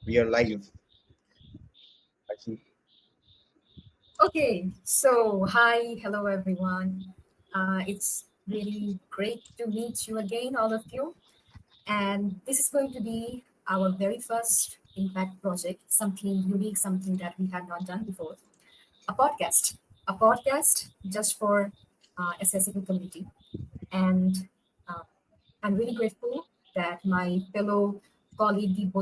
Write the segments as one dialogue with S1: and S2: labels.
S1: We are live. Actually,
S2: Okay, so hi, hello everyone. It's really great to meet you again, all of you. And this is going to be our very first impact project, something unique, something that we had not done before. A podcast, a podcast just for accessible community. And uh, I'm really grateful that my fellow colleague Dibbo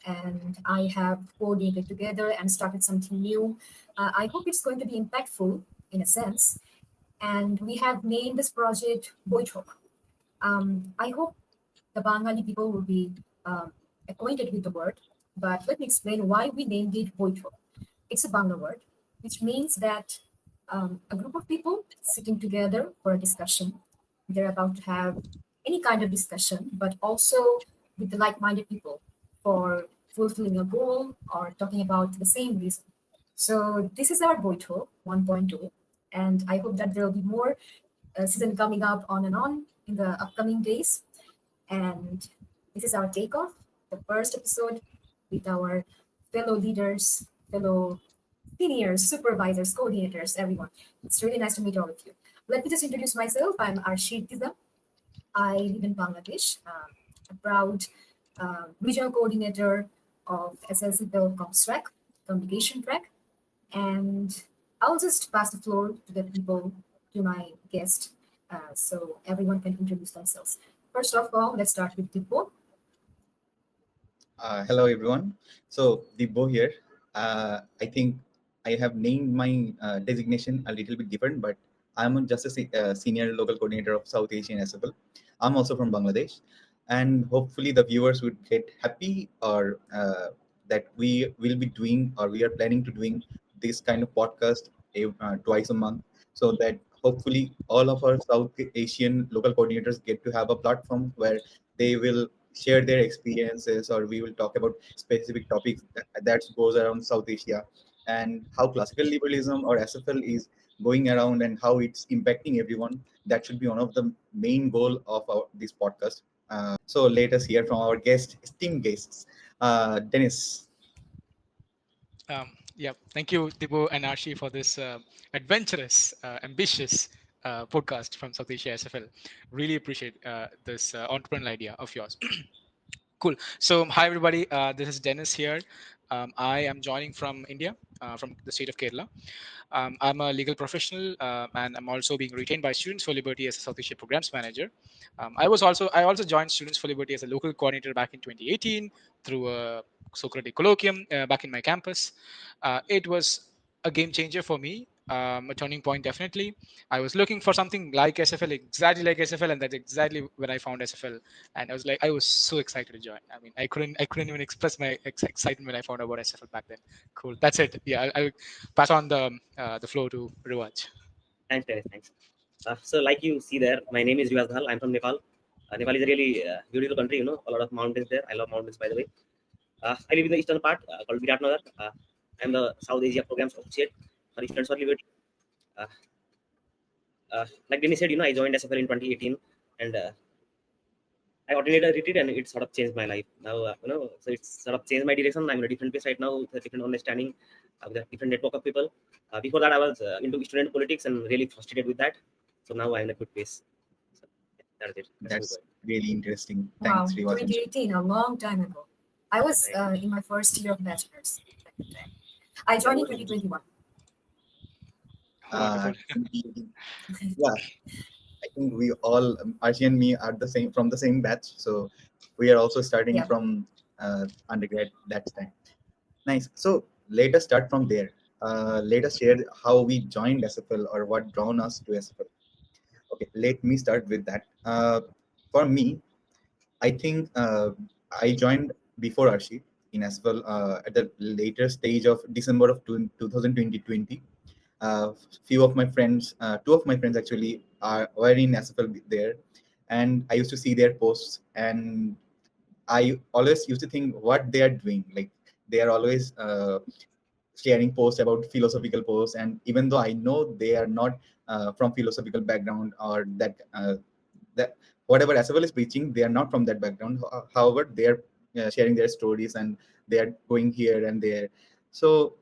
S2: and I have coordinated together and started something new. I hope it's going to be impactful in a sense. And we have named this project BOITHOK. I hope the Bengali people will be um, acquainted with the word, but let me explain why we named it BOITHOK. It's a Bangla word, which means that a group of people sitting together for a discussion. They're about to have any kind of discussion, but also with the like minded people for fulfilling a goal or talking about the same reason. So, this is our Boito 1.0, and I hope that there will be more season coming up on and on in the upcoming days. And this is our takeoff, the first episode with our fellow leaders, fellow seniors, supervisors, coordinators, everyone. It's really nice to meet all of you. Let me just introduce myself. I'm Arshi Irtiza. I live in Bangladesh, a proud regional coordinator of SASFL track, communication track. And I'll just pass the floor to the people, to my guest, so everyone can introduce themselves. First of all, let's start with Dibbo.
S1: hello everyone. So Dibbo here. I think I have named my designation a little bit different, but I'm just a senior local coordinator of South Asian SFL. I'm also from Bangladesh, and hopefully the viewers would get happy or that we will be doing or we are planning to doing this kind of podcast twice a month, so that hopefully all of our South Asian local coordinators get to have a platform where they will share their experiences, or we will talk about specific topics that goes around South Asia, and how classical liberalism or SFL is going around and how it's impacting everyone. That should be one of the main goal of this podcast. So let us hear from our esteemed guests. Dennis.
S3: Thank you, Dibbo and Arshi, for this adventurous, ambitious podcast from South Asia SFL. Really appreciate this entrepreneurial idea of yours. Cool. So, hi everybody. This is Dennis here. I am joining from India, from the state of Kerala. I'm a legal professional, and I'm also being retained by Students for Liberty as a South Asia Programs Manager. I also joined Students for Liberty as a local coordinator back in 2018 through a Socratic colloquium back in my campus. It was a game changer for me, a turning point definitely. I was looking for something like SFL, exactly like SFL, and that's exactly when I found SFL. And I was so excited to join. I mean, I couldn't even express my excitement when I found out about SFL back then. Cool, that's it. Yeah, I'll pass on the floor to Riwaj.
S4: Thanks, Dennis. Thanks. So, like you see there, my name is Riwaj Dahal. I'm from Nepal. Nepal is a really beautiful country. A lot of mountains there. I love mountains, by the way. I live in the eastern part called Viratnagar. I'm the South Asia Programs Associate for Students for Liberty. Uh, like Dennis said, I joined SFL in 2018, and I attended a retreat, and it sort of changed my life. Now, so it's sort of changed my direction. I'm in a different place right now with a different understanding, with a different network of people. Before that, I was into student politics and really frustrated with that. So now I'm in a good place. So that's it.
S1: That's really interesting.
S2: Wow,
S1: Thanks, Riwaj.
S2: 2018, a long time ago. I was in my first year of bachelor's. I joined in 2021.
S1: Uh,
S3: Wonderful.
S1: yeah, I think we all, Archie and me, are from the same batch. So we are also starting
S2: Yeah.
S1: from undergrad that time. Nice. So let us start from there. Let us share how we joined SFL or what drawn us to SFL. Okay, let me start with that. For me, I think I joined before Arshi in SFL at the later stage of December of 2020. Few of my friends, two of my friends actually, were in SFL there, and I used to see their posts, and I always used to think what they are doing. Like they are always sharing posts about philosophical posts, and even though I know they are not from philosophical background or that whatever SFL is preaching, they are not from that background. However, they are sharing their stories and they are going here and there. So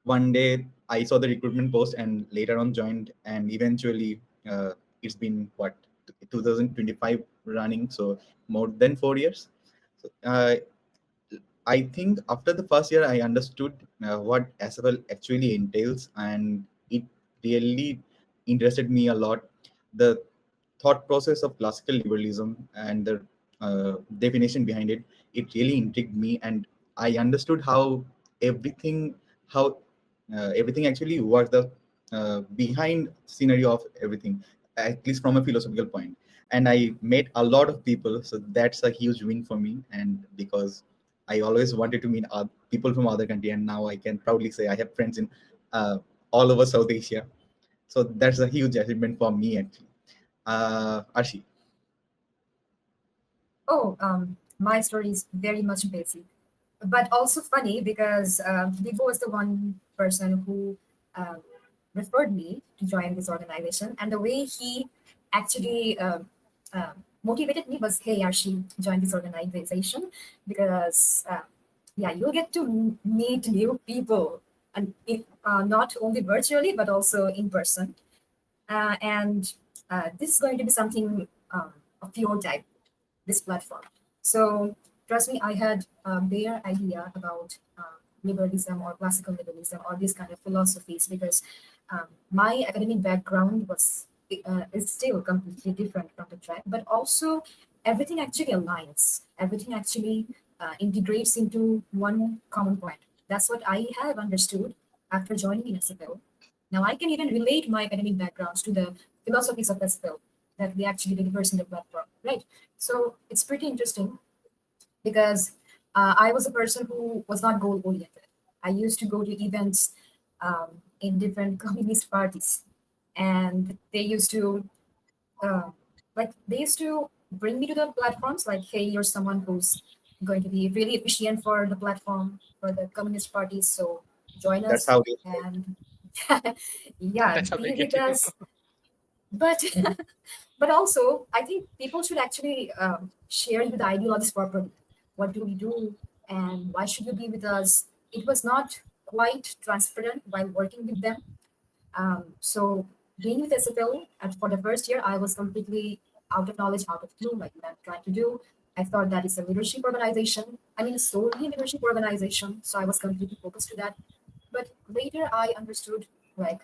S1: one day I saw the recruitment post and later on joined, and eventually it's been what, 2025 running, so more than 4 years. So I think after the first year, I understood what SFL actually entails, and it really interested me a lot. The thought process of classical liberalism and the definition behind it, it really intrigued me, and I understood everything, how everything actually works, the behind scenario of everything, at least from a philosophical point. And I met a lot of people, so that's a huge win for me. And because I always wanted to meet people from other country, and now I can proudly say I have friends in uh, all over South Asia. So that's a huge achievement for me, actually. Arshi.
S2: Oh, my story is very much basic, but also funny because Dibbo was the one person who uh, referred me to join this organization, and the way he actually motivated me was, "Hey, Arshi, join this organization because yeah, you'll get to meet new people, and not only virtually but also in person, and this is going to be something of your type, this platform." So trust me, I had a bare idea about liberalism or classical liberalism or these kind of philosophies because my academic background is still completely different from the track, but also everything actually aligns. Everything actually integrates into one common point. That's what I have understood after joining in SFL. Now I can even relate my academic backgrounds to the philosophies of SFL that we actually delivers in the platform, right? So it's pretty interesting because I was a person who was not goal oriented. I used to go to events in different communist parties, and uh, they used to bring me to the platforms like, "Hey, you're someone who's going to be really efficient for the platform for the communist parties, so join
S1: That's
S2: us
S1: how they start.
S2: and yeah,
S3: That's how they
S2: be
S3: get
S2: with
S3: you.
S2: us." But but also, I think people should actually share the ideologies properly. What do we do, and why should you be with us? It was not quite transparent while working with them. So being with SFL, and for the first year, I was completely out of knowledge, out of clue, like what I'm trying to do. I thought that it's a leadership organization. I mean, solely a leadership organization. So I was completely focused to that. But later, I understood like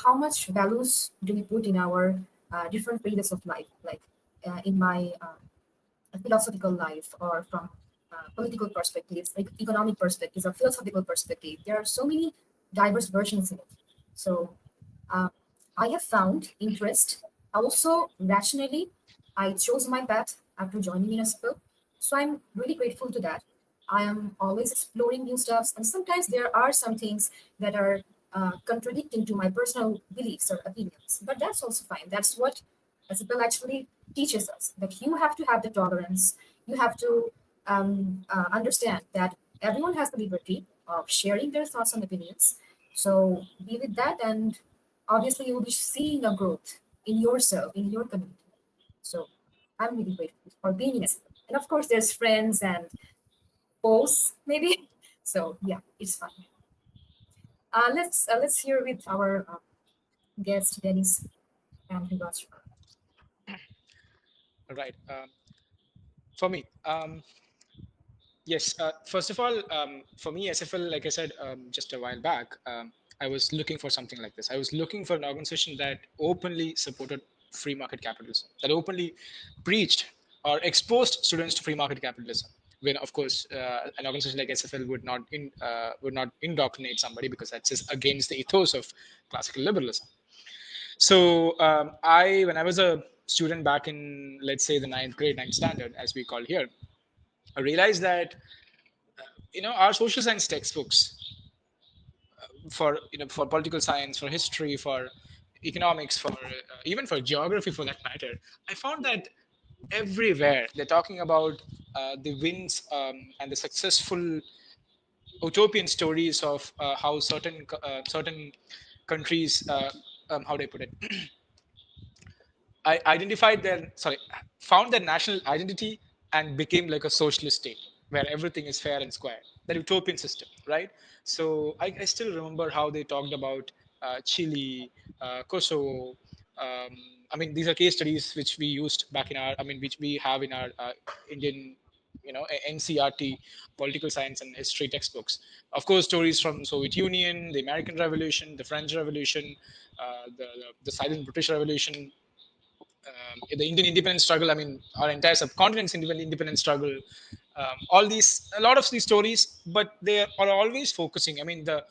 S2: how much values do we put in our different phases of life, like in my philosophical life or from political perspectives, like economic perspectives or philosophical perspective. There are so many diverse versions in it. So uh, I have found interest. Also, rationally, I chose my path after joining UNESCO. So I'm really grateful to that. I am always exploring new stuffs, and sometimes there are some things that are contradicting to my personal beliefs or opinions. But that's also fine. That's what SFL actually teaches us, that you have to have the tolerance. You have to understand that everyone has the liberty of sharing their thoughts and opinions. So be with that, and obviously you'll be seeing a growth in yourself, in your community. So I'm really grateful for being in SFL. And of course, there's friends and foes, maybe. So yeah, it's fun. Let's hear with our guest Dennis and Riwaj.
S3: Right. For me, yes. First of all, for me, SFL, like I said just a while back, I was looking for something like this. I was looking for an organization that openly supported free market capitalism, that openly preached or exposed students to free market capitalism. When, of course, an organization like SFL would not indoctrinate somebody because that's just against the ethos of classical liberalism. So when I was a student back in, let's say, the ninth grade, ninth standard, as we call here, I realized that our social science textbooks for for political science, for history, for economics, for even for geography, for that matter, I found that everywhere they're talking about the wins and the successful utopian stories of how certain countries, how do I put it? I identified their sorry found their national identity and became like a socialist state where everything is fair and square. that utopian system, right? So I still remember how they talked about Chile, Kosovo. Um, I mean, these are case studies which we used back in our, I mean, which we have in our Indian, NCRT political science and history textbooks. Of course, stories from Soviet Union, the American Revolution, the French Revolution, the silent British Revolution, the Indian independence struggle. I mean, our entire subcontinent's independence struggle. All these, a lot of these stories, but they are always focusing. I mean, the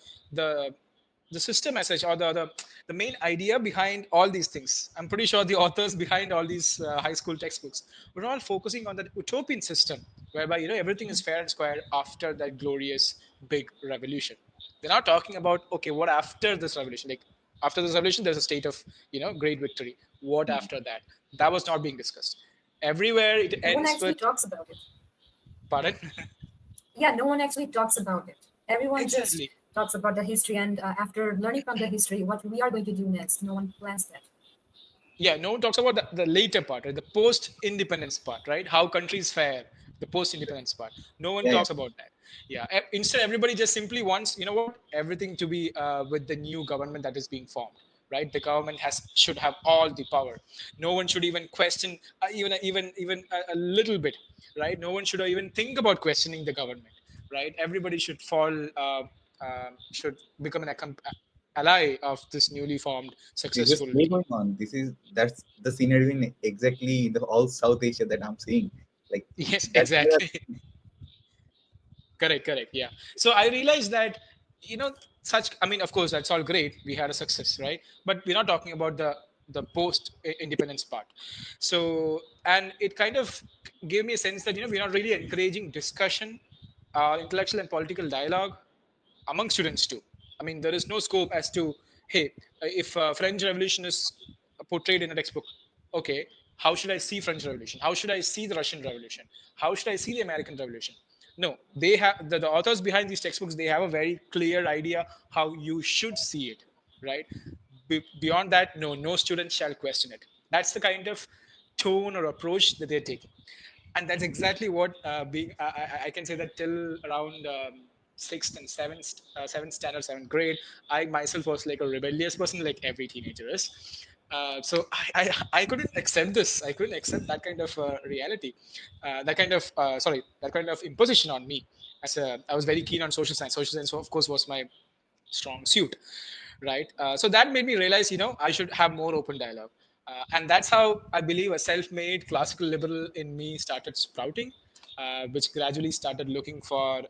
S3: the system as such, or the main idea behind all these things. I'm pretty sure the authors behind all these high school textbooks were all focusing on that utopian system, whereby everything is fair and square after that glorious big revolution. They're not talking about, okay, what after this revolution? Like, after this revolution, there's a state of great victory. What after that? That was not being discussed. Everywhere it
S2: No one
S3: ends
S2: actually
S3: with,
S2: talks about it.
S3: pardon.
S2: Yeah, no one actually talks about it. Everyone just
S3: Exactly.
S2: talks about the history, and after learning from the history, what we are going to do next, no one plans that.
S3: Yeah, no one talks about the later part, right? The post-independence part, right? How countries fare, the post-independence part. No one
S1: Yeah, yeah.
S3: talks about that. Yeah. Instead, everybody just simply wants, what, everything to be with the new government that is being formed, right? The government should have all the power. No one should even question, even a little bit, right? No one should even think about questioning the government, right? Everybody should should become an ally of this newly formed
S1: This is
S3: successful
S1: still
S3: team.
S1: going on. That's the scenario in exactly the all South Asia that I'm seeing. Like
S3: Yes,
S1: that's where
S3: exactly. Correct. Yeah. So I realized that, you know, such. I mean, of course, that's all great. We had a success, right? But we're not talking about the post independence part. So, and it kind of gave me a sense that we're not really encouraging discussion, intellectual and political dialogue among students too. I mean, there is no scope as to, hey, if French Revolution is portrayed in a textbook, okay, how should I see French Revolution? How should I see the Russian Revolution? How should I see the American Revolution? No, they have the authors behind these textbooks. They have a very clear idea how you should see it, right? Beyond that, no student shall question it. That's the kind of tone or approach that they're taking, and that's exactly what being I can say that till around sixth and seventh standard, seventh grade, I myself was like a rebellious person, like every teenager is. So I couldn't accept this. I couldn't accept that kind of reality, that kind of imposition on me. I was very keen on social science. Social science, of course, was my strong suit, right? So that made me realize, I should have more open dialogue. And that's how I believe a self-made classical liberal in me started sprouting, which gradually started looking for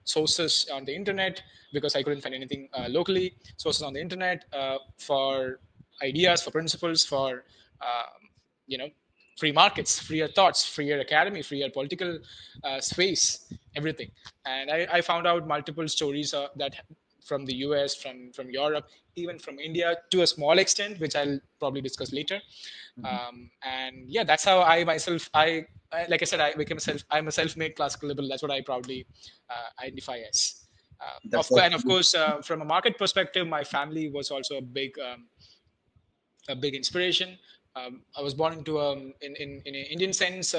S3: sources on the internet because I couldn't find anything locally. Sources on the internet for ideas, for principles, for you know free markets, freer thoughts, freer academy, freer political space, everything. And I found out multiple stories that from the US, from Europe, even from India to a small extent, which I'll probably discuss later.
S1: Mhm.
S3: And yeah, that's how I myself, like I said, I'm a self-made classical liberal. That's what I proudly identify as.
S1: that's what
S3: And of course, from a market perspective, my family was also a big inspiration. I was born into in an Indian sense,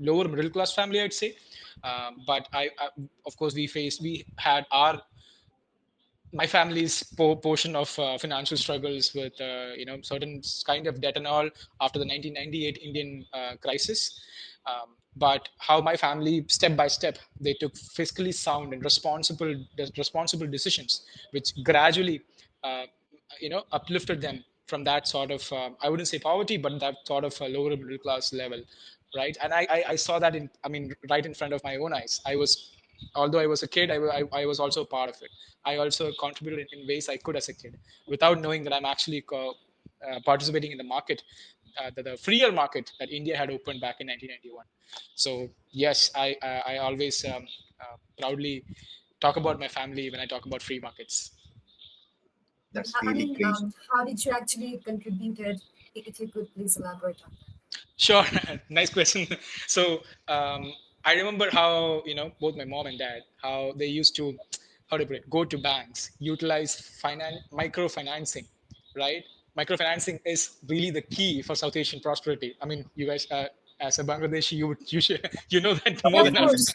S3: lower middle class family, I'd say. But of course, we had our my family's portion of financial struggles with certain kind of debt and all after the 1998 Indian crisis. But how my family, step by step, they took fiscally sound and responsible decisions, which gradually uplifted them from that sort of I wouldn't say poverty, but that sort of lower middle class level, right? And I saw that right in front of my own eyes. Although I was a kid, I was also part of it. I also contributed in ways I could as a kid, without knowing that I'm actually participating in the market, the freer market that India had opened back in 1991. So yes, I always proudly talk about my family when I talk about free markets.
S1: that's
S2: I
S1: really
S2: mean,
S1: great.
S2: how did you actually contributed? If you could please elaborate on that.
S3: Sure, nice question. So I remember how both my mom and dad, how they used to, how do you put it, go to banks, utilize microfinancing, right? Microfinancing is really the key for South Asian prosperity. I mean, you guys, as a Bangladeshi, you should, you know that
S2: Yeah,
S3: more
S2: of
S3: than us.
S2: course.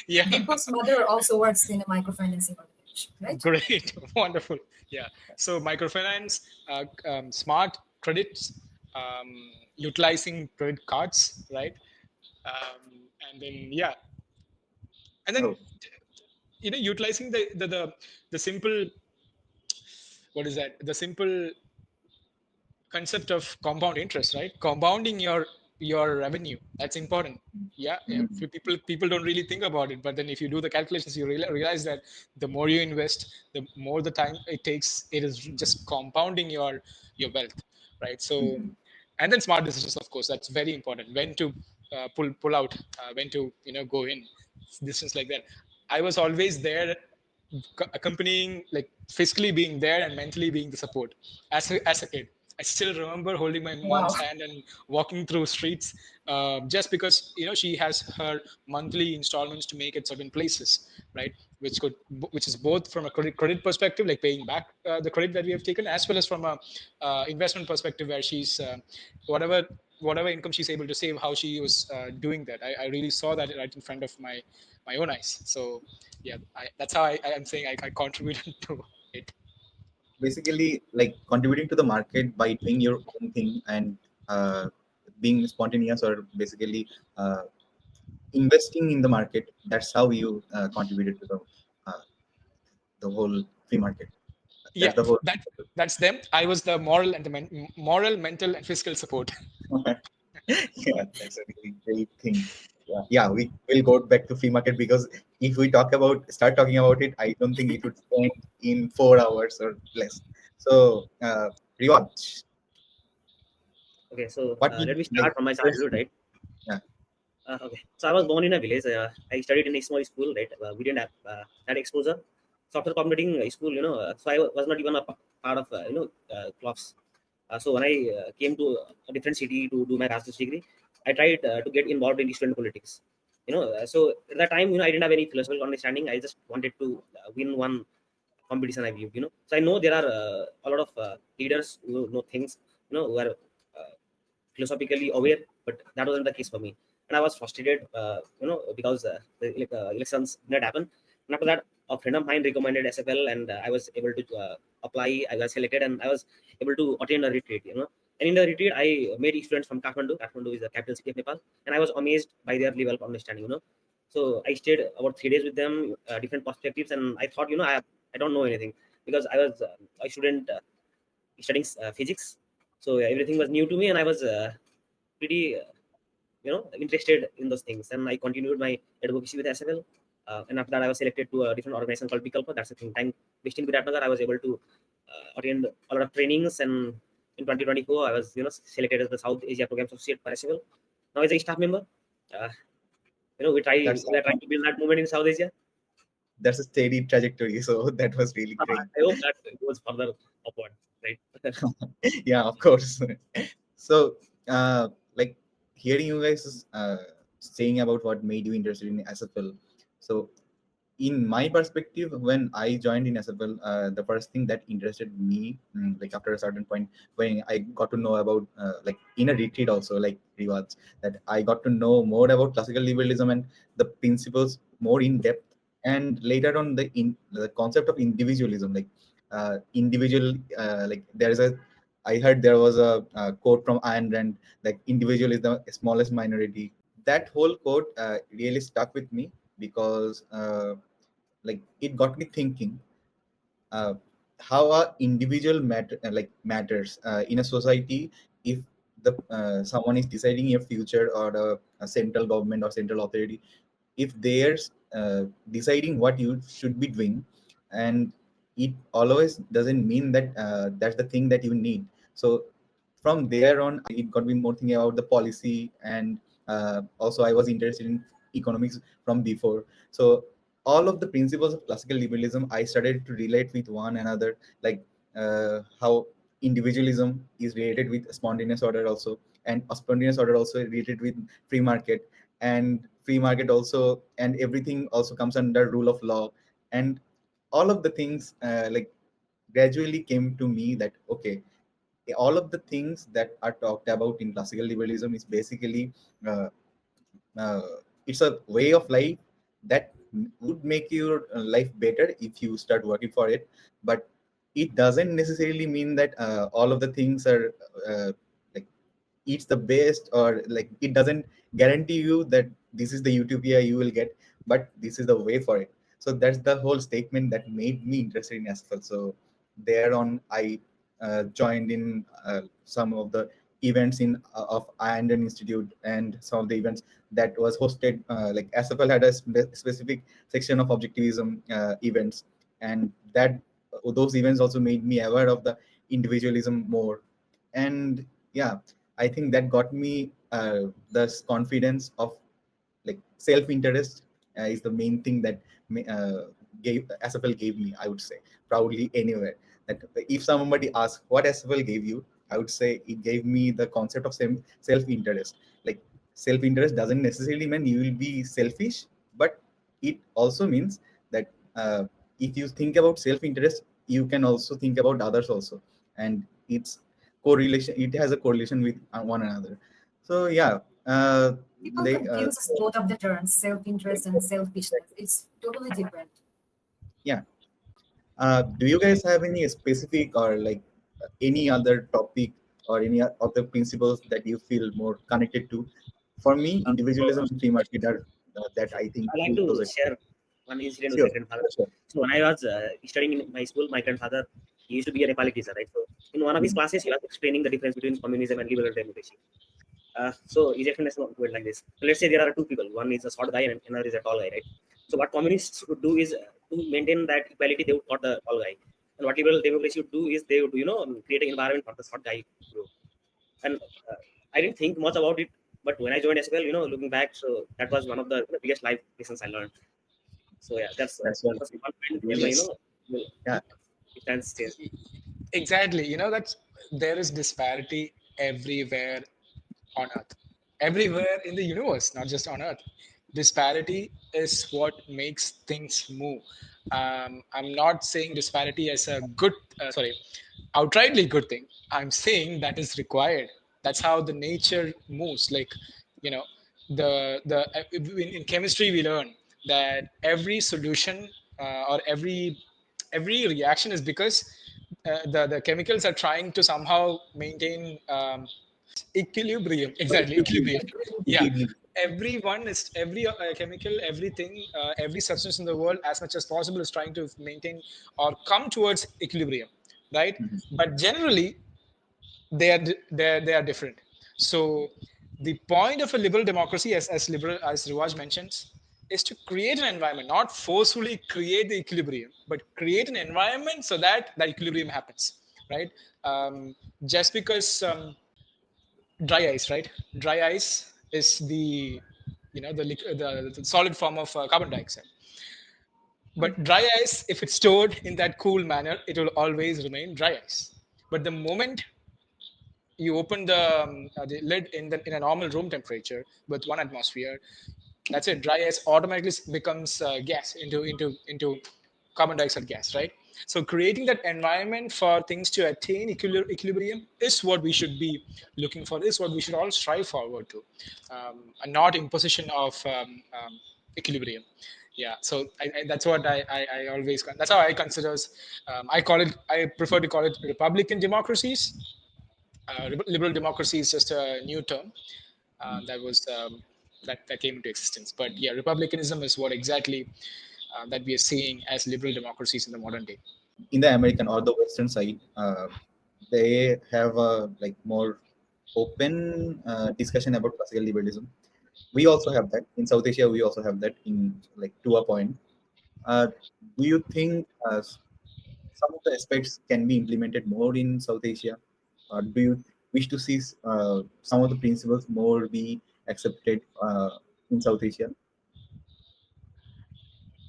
S3: Yeah.
S2: Dibbo's mother also works in a microfinancing organization, right?
S3: Great. Wonderful. Yeah. So microfinance, smart credits, utilizing credit cards, right? And then yeah, and then
S1: Oh,
S3: utilizing the simple, what is that, the simple concept of compound interest, right? Compounding your revenue, that's important. Yeah, yeah.
S1: mm,
S3: People don't really think about it, but then if you do the calculations, you realize that the more you invest, the more the time it takes, it is just compounding your wealth, right? So,
S1: mm.
S3: and then smart decisions, of course, that's very important. When to pull out, when to go in, decisions like that. I was always there, accompanying, like physically being there and mentally being the support as a kid. I still remember holding my
S2: Wow.
S3: mom's hand and walking through streets, just because she has her monthly installments to make at certain places, right? Which is both from a credit perspective, like paying back the credit that we have taken, as well as from a investment perspective, where she's whatever income she's able to save, how she was doing that. I really saw that right in front of my own eyes. So yeah, that's how I am saying I contributed to it.
S1: Basically, like contributing to the market by doing your own thing and uh, being spontaneous, or basically uh, investing in the market. That's how you contributed to the whole free market.
S3: Yeah,
S1: That's the whole.
S3: that's them. I was the moral and the moral, mental, and physical support.
S1: Yeah, that's a really great thing. Yeah, yeah, we will go back to free market, because if we start talking about it, I don't think it would spend in 4 hours or less. So, Riwaj,
S4: Okay, so
S1: what would
S4: let me
S1: like
S4: start from my
S1: first?
S4: childhood, right?
S1: Yeah,
S4: Okay, so I was born in a village. I studied in a small school, right? We didn't have that exposure. So after completing school, so I was not even a part of clubs. So when I came to a different city to do my master's degree, I tried to get involved in student politics. So at that time, I didn't have any philosophical understanding. I just wanted to win one competition, I believe. So I know there are a lot of leaders who know things, who are philosophically aware, but that wasn't the case for me. And I was frustrated, because the elections did not happen. And after that, a friend of mine recommended SFL, and I was able to apply. I was selected, and I was able to attend a retreat. And in the retreat, I made students from Kathmandu. Kathmandu is the capital city of Nepal, and I was amazed by their level of understanding. So I stayed about 3 days with them, different perspectives, and I thought, I don't know anything, because I was a student studying physics. So everything was new to me, and I was pretty interested in those things. And I continued my advocacy with SFL. And after that, I was selected to a different organization called Bikalpa. That's the thing. Time based in Viratnagar, I was able to attend a lot of trainings. And in 2024, I was selected as the South Asia Programs Associate for SFL. Now as a staff member, uh,
S1: that's
S4: we are trying to build that movement in South Asia.
S1: that's a steady trajectory. So that was really great.
S4: I hope that goes further upward, right?
S1: Yeah, of course. So, like hearing you guys saying about what made you interested in SFL. So, in my perspective, when I joined in SFL, the first thing that interested me, like after a certain point, when I got to know about, like in a retreat also, like rewards, that I got to know more about classical liberalism and the principles more in depth, and later on the concept of individualism, like individual, like there is a, I heard there was a quote from Ayn Rand, like individual is the smallest minority. That whole quote really stuck with me, because like it got me thinking, uh, how a individual matters in a society. If the someone is deciding your future, or a central government or central authority, if they're deciding what you should be doing, and it always doesn't mean that that's the thing that you need. So from there on, it got me more thinking about the policy, and also I was interested in economics from before. So all of the principles of classical liberalism I started to relate with one another, like how individualism is related with spontaneous order also, and a spontaneous order also related with free market, and free market also, and everything also comes under rule of law. And all of the things like gradually came to me that okay, all of the things that are talked about in classical liberalism is basically uh, uh, it's a way of life that would make your life better if you start working for it. But it doesn't necessarily mean that all of the things are like it's the best, or like it doesn't guarantee you that this is the utopia you will get, but this is the way for it. So that's the whole statement that made me interested in SFL. So there on I joined in some of the events in of Iron Institute, and some of the events that was hosted, like SFL had a specific section of objectivism events, and that those events also made me aware of the individualism more. And yeah, I think that got me this confidence of like self-interest is the main thing that gave SFL gave me. I would say proudly anywhere that if somebody asks what SFL gave you, I would say it gave me the concept of self-interest. Like self-interest doesn't necessarily mean you will be selfish, but it also means that if you think about self-interest, you can also think about others also, and it's correlation. It has a correlation with one another. So yeah,
S2: People
S1: they
S2: confuse both of the terms, self-interest and selfishness. It's totally different.
S1: yeah. Do you guys have any specific or like any other topic or any other principles that you feel more connected to? For me, individualism and free market are that I think
S4: I like
S1: keep
S4: to
S1: those.
S4: share one incident with
S1: Sure,
S4: my grandfather.
S1: sure.
S4: So when I was studying in my school, my grandfather, he used to be a Nepali teacher, right? So in one of his
S1: Mhm.
S4: classes, he was explaining the difference between communism and liberal democracy. So his explanation went like this. So let's say there are two people. One is a short guy and another is a tall guy, right? So what communists would do is to maintain that equality, they would cut the tall guy. And what liberal democracy would do is they would, create an environment for the short guy to grow. And I didn't think much about it, but when I joined as well, looking back, so that was one of the biggest life lessons I learned. So yeah,
S1: That's what
S4: that's one point where
S1: really.
S3: Yes,
S1: Yeah.
S4: it stands change.
S3: exactly. That's there is disparity everywhere on Earth, everywhere in the universe, not just on Earth. Disparity is what makes things move. I'm not saying disparity as a good, sorry, outrightly good thing. I'm saying that is required. That's how the nature moves. Like, you know, in chemistry we learn that every solution or every reaction is because the chemicals are trying to somehow maintain equilibrium. Exactly, equilibrium. Yeah,
S1: Equilibrium.
S3: everyone is every chemical, everything, every substance in the world, as much as possible, is trying to maintain or come towards equilibrium, right?
S1: Mhm.
S3: But generally, they are different. So the point of a liberal democracy, as Riwaj mentions, is to create an environment, not forcefully create the equilibrium, but create an environment so that that equilibrium happens, right? Just because dry ice, right? Dry ice is the solid form of carbon dioxide. But dry ice, if it's stored in that cool manner, it will always remain dry ice. But the moment you open the lid in a normal room temperature with 1 atmosphere, that's it. Dry ice automatically becomes gas into carbon dioxide gas, right? So creating that environment for things to attain equilibrium is what we should be looking for. Is what we should all strive forward to, and not imposition of equilibrium. Yeah. So that's what I always that's how I consider. I call it. I prefer to call it republican democracies. Liberal democracy is just a new term that was that came into existence. But yeah, republicanism is what exactly that we are seeing as liberal democracies in the modern day.
S1: In the American or the Western side, they have a like more open discussion about classical liberalism. We also have that in South Asia. We also have that in like to a point. Do you think some of the aspects can be implemented more in South Asia, or do you wish to see some of the principles more be accepted in South Asia?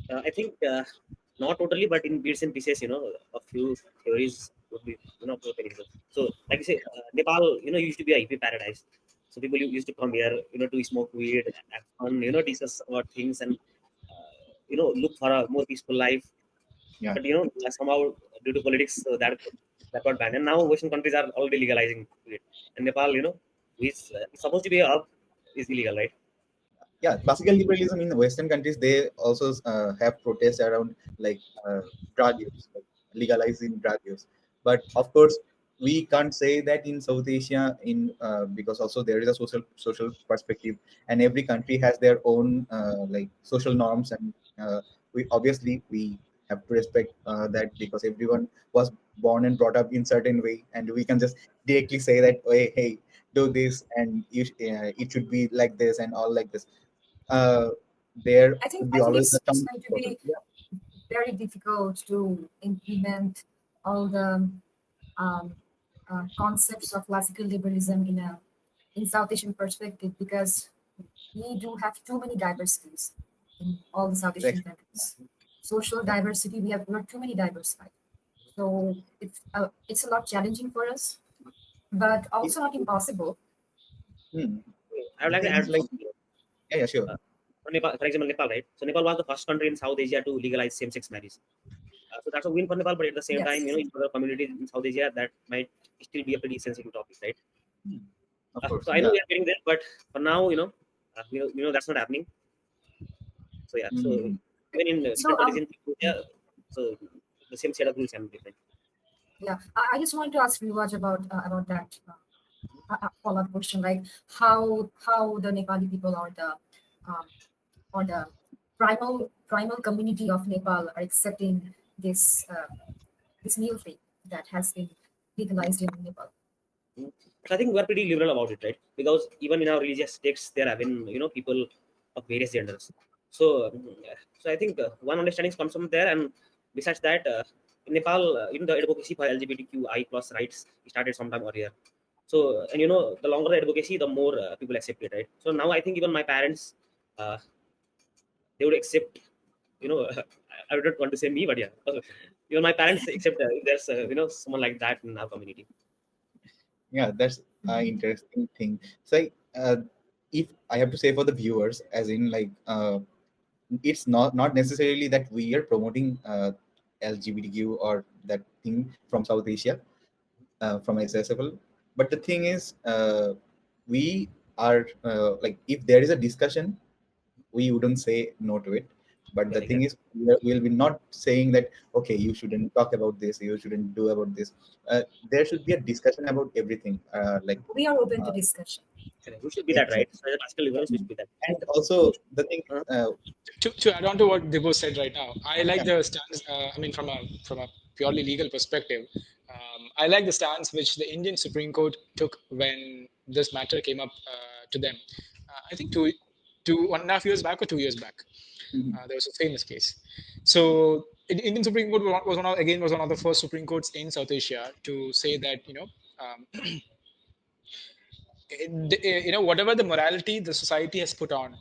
S4: I think not totally, but in bits and pieces, a few theories would be, beneficial. So, like you say, Nepal, used to be a hippie paradise. So people used to come here, to smoke weed, have fun, discuss about things, and look for a more peaceful life.
S1: Yeah.
S4: But somehow due to politics, that got banned. And now Western countries are already legalizing it. And Nepal, which is supposed to be a hub, is illegal, right?
S1: yeah, classical liberalism in Western countries, they also have protests around like drug use, like legalizing drug use. But of course, we can't say that in South Asia, in because also there is a social perspective, and every country has their own like social norms, and we obviously we have to respect that, because everyone was born and brought up in certain way, and we can just directly say that, hey, do this, and it should be like this and all like this. uh, there
S2: I think
S1: would be
S2: I think
S1: always a
S2: it's
S1: some
S2: going to
S1: process.
S2: be
S1: Yeah.
S2: very difficult to implement all the um, concepts of classical liberalism in South Asian perspective, because we do have too many diversities in all the South Asian
S1: Correct.
S2: countries. Social
S1: Yeah.
S2: diversity, we're too many diversified. So it's a lot challenging for us, but
S1: It,
S2: also not impossible.
S1: hmm.
S4: I would
S1: The
S4: like to
S1: thing
S4: add
S1: is like,
S4: something.
S1: yeah, yeah, sure.
S4: Uh, Nepal, for example, Nepal, right? So Nepal was the first country in South Asia to legalize same-sex marriage. So that's a win for Nepal, but at the same time,
S2: Yes.
S4: in other communities in South Asia, that might still be a pretty sensitive topic, right?
S1: Hmm. Of course,
S4: So I know
S1: yeah.
S4: we are getting there, but for now, that's not happening. So yeah, so
S1: Hmm.
S4: even in
S2: So
S4: different countries in Asia, so the same set of rules can be different.
S2: yeah, I just want to ask Riwaj about that follow-up question, like how the Nepali people um, or the primal community of Nepal are accepting this new thing that has been legalized in Nepal.
S4: Mm. So I think we're pretty liberal about it, right? Because even in our religious texts, there have been people of various genders. So so I think one understanding comes from there, and besides that, in Nepal, the advocacy for LGBTQI plus rights started sometime earlier. So and the longer the advocacy, the more people accept it, right? So now I think even my parents, uh, they would accept. I don't want to say me, but yeah, even my parents accept if there's someone like that in our community.
S1: Yeah, that's an
S2: Mhm.
S1: interesting thing. So if I have to say for the viewers, as in like it's not necessarily that we are promoting LGBTQ or that thing from South Asia, from SSFL. But the thing is, we are like, if there is a discussion, we wouldn't say no to it. But
S4: Yeah,
S1: the thing
S4: exactly.
S1: is, we'll be not saying that, okay, you shouldn't talk about this, you shouldn't do about this. There should be a discussion about everything. Like
S2: We are open to
S1: uh,
S2: discussion.
S4: Correct. We should be that, right?
S1: exactly.
S4: So as a classical liberals, we should be that.
S1: And also the thing,
S4: Uh,
S3: To add on to what Dibbo said right now, I like
S1: yeah.
S3: the stance. I mean, from a purely legal perspective, I like the stance which the Indian Supreme Court took when this matter came up to them. I think 1.5 years back or 2 years back,
S1: Mhm.
S3: there was a famous case. So, Indian Supreme Court was one of the first Supreme Courts in South Asia to say that um, whatever the morality the society has put on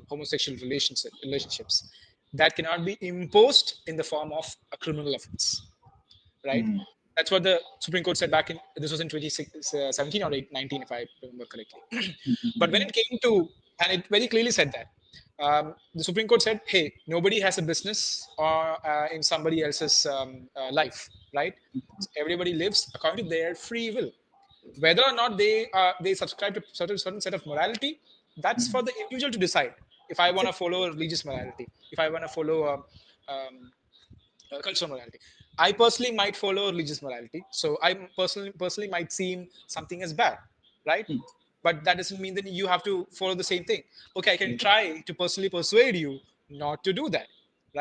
S3: homosexual relationships, that cannot be imposed in the form of a criminal offense, right?
S1: Mm.
S3: That's what the Supreme Court said back in, this was in 2017 or 19, if I remember correctly. But when
S1: Mhm.
S3: it came to, and it very clearly said that, the Supreme Court said, hey, nobody has a business or in somebody else's life, right? Everybody lives according to their free will. Whether or not they subscribe to certain set of morality, that's
S1: Mhm.
S3: for the individual to decide. If I want to
S1: Exactly.
S3: follow a religious morality, if I want to follow um, cultural morality, I personally might follow religious morality, so I personally might seem something as bad, right?
S1: Mm.
S3: But that doesn't mean that you have to follow the same thing. Okay, I can
S1: Exactly.
S3: try to personally persuade you not to do that,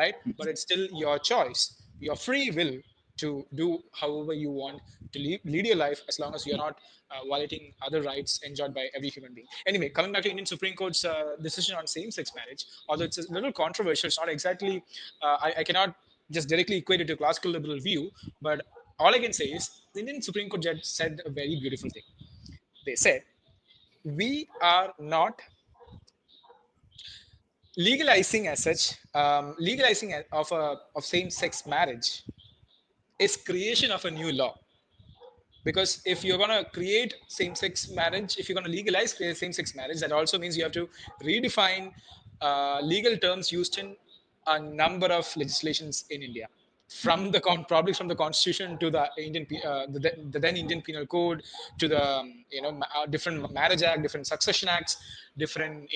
S3: right? But it's still your choice, your free will to do however you want to lead your life, as long as you're not violating other rights enjoyed by every human being. Anyway, coming back to Indian Supreme Court's decision on same-sex marriage, although it's a little controversial, it's not exactly, I cannot just directly equate it to classical liberal view, but all I can say is the Indian Supreme Court judge said a very beautiful thing. They said, we are not legalizing as such, legalizing of same-sex marriage is creation of a new law. Because if you're going to create same-sex marriage, if you're going to legalize same-sex marriage, that also means you have to redefine legal terms used in a number of legislations in India. from the probably from the constitution to the the then Indian Penal Code to the different marriage act, different succession acts, different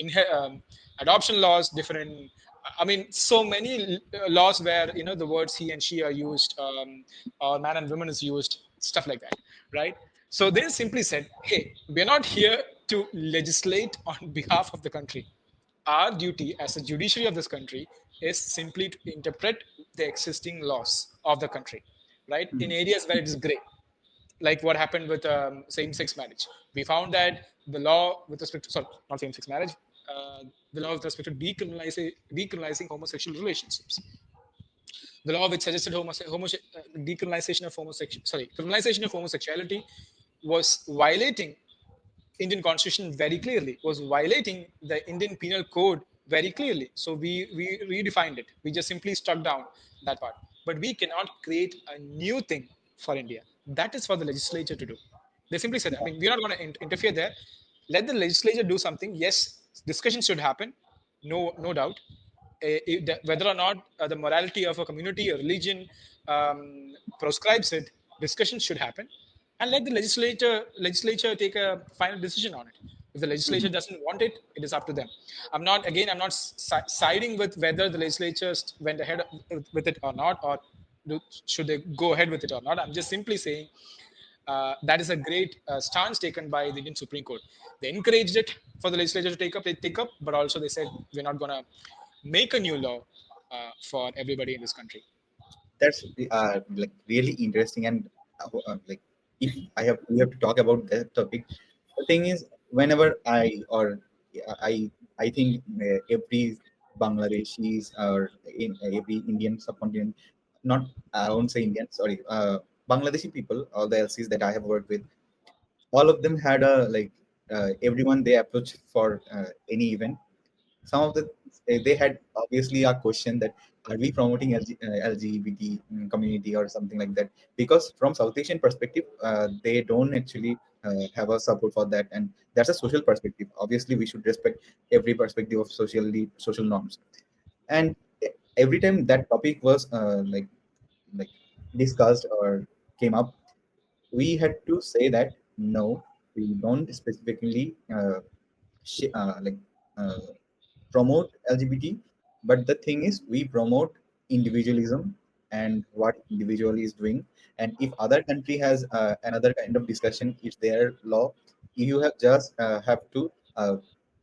S3: adoption laws, different. I mean, so many laws where the words he and she are used, or man and woman is used, stuff like that, right? So they simply said, "Hey, we're not here to legislate on behalf of the country. Our duty as a judiciary of this country is simply to interpret the existing laws of the country, right? In areas where it is gray, like what happened with same-sex marriage. We found that the law with respect to, sorry, not same-sex marriage, the law with respect to decriminalizing homosexual relationships, the law which suggested decriminalization of criminalization of homosexuality was violating Indian Constitution very clearly, was violating the Indian Penal Code very clearly. So we redefined it. We just simply struck down that part. But we cannot create a new thing for India. That is for the legislature to do. They simply said, I mean, we're not going to interfere there. Let the legislature do something. Yes, discussion should happen, no doubt. Whether or not the morality of a community or religion proscribes it, discussion should happen, and let the legislature take a final decision on it. If the legislature doesn't want it, it is up to them. I'm not siding with whether the legislature went ahead with it or not, or should they go ahead with it or not. I'm just simply saying that is a great stance taken by the Indian Supreme Court. They encouraged it for the legislature to take up, but also they said we're not going to make a new law for everybody in this country.
S1: That's like really interesting, and like if we have to talk about that topic. The thing is, whenever I think every Bangladeshis or in every Indian subcontinent, not I won't say Indian, sorry, Bangladeshi people, all the LCs that I have worked with, all of them had a like everyone they approached for any event. Some of the they had obviously a question that are we promoting LGBT community or something like that, because from South Asian perspective they don't actually have a support for that, and that's a social perspective. Obviously we should respect every perspective of social norms, and every time that topic was like discussed or came up, we had to say that no, we don't specifically like uh, promote LGBT, but the thing is, we promote individualism and what individual is doing. And if other country has another kind of discussion, it's their law. You have to